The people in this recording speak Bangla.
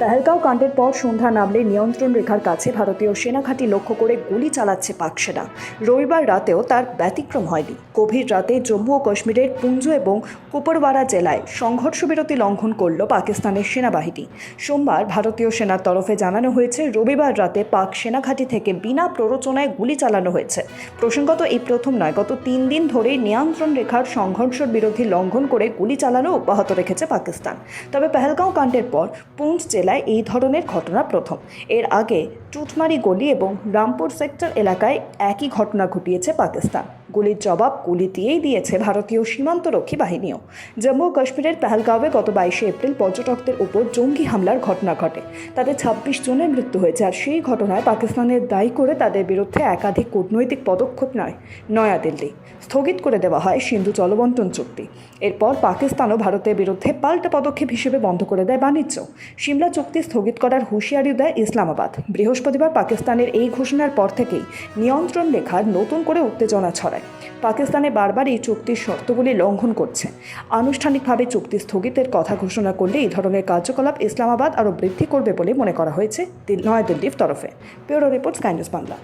পেহেলগাঁও কাণ্ডের পর সন্ধ্যা নামলে নিয়ন্ত্রণ রেখার কাছে ভারতীয় সেনাঘাঁটি লক্ষ্য করে গুলি চালাচ্ছে পাক সেনা। রবিবার রাতেও তার ব্যতিক্রম হয়নি। গভীর রাতে জম্মু ও কাশ্মীরের পুঞ্জ এবং কুপরওয়ারা জেলায় সংঘর্ষবিরতি লঙ্ঘন করল পাকিস্তানের সেনাবাহিনী। সোমবার ভারতীয় সেনার তরফে জানানো হয়েছে, রবিবার রাতে পাক সেনাঘাঁটি থেকে বিনা প্ররোচনায় গুলি চালানো হয়েছে। প্রসঙ্গত, এই প্রথম নয়, গত 3 দিন ধরে নিয়ন্ত্রণ রেখার সংঘর্ষ বিরোধী লঙ্ঘন করে গুলি চালানো অব্যাহত রেখেছে পাকিস্তান। তবে পেহেলগাঁও কাণ্ডের পর পুঞ্চ জেলায় এই ধরনের ঘটনা প্রথম। এর আগে টুটমারি গলি এবং রামপুর সেক্টর এলাকায় একই ঘটনা ঘটিয়েছে পাকিস্তান। গুলির জবাব গুলি দিয়েই দিয়েছে ভারতীয় সীমান্তরক্ষী বাহিনীও। জম্মু ও কাশ্মীরের পেহেলগাঁওয়ে গত 22 এপ্রিল পর্যটকদের উপর জঙ্গি হামলার ঘটনা ঘটে। তাতে 26 জনের মৃত্যু হয়েছে। আর সেই ঘটনায় পাকিস্তানের দায়ী করে তাদের বিরুদ্ধে একাধিক কূটনৈতিক পদক্ষেপ নেয় নয়াদিল্লি। স্থগিত করে দেওয়া হয় সিন্ধু জলবন্টন চুক্তি। এরপর পাকিস্তানও ভারতের বিরুদ্ধে পাল্টা পদক্ষেপ হিসেবে বন্ধ করে দেয় বাণিজ্য। সিমলা চুক্তি স্থগিত করার হুঁশিয়ারি দেয় ইসলামাবাদ। বৃহস্পতিবার পাকিস্তানের এই ঘোষণার পর থেকেই নিয়ন্ত্রণ রেখার নতুন করে উত্তেজনা ছড়ায়। পাকিস্তানে বারবার এই চুক্তির শর্তগুলি লঙ্ঘন করছে। আনুষ্ঠানিকভাবে চুক্তি স্থগিতের কথা ঘোষণা করলে এই ধরনের কার্যকলাপ ইসলামাবাদ আরও বৃদ্ধি করবে বলে মনে করা হয়েছে নয়াদিল্লির তরফে। Bureau report, sky news Bangla.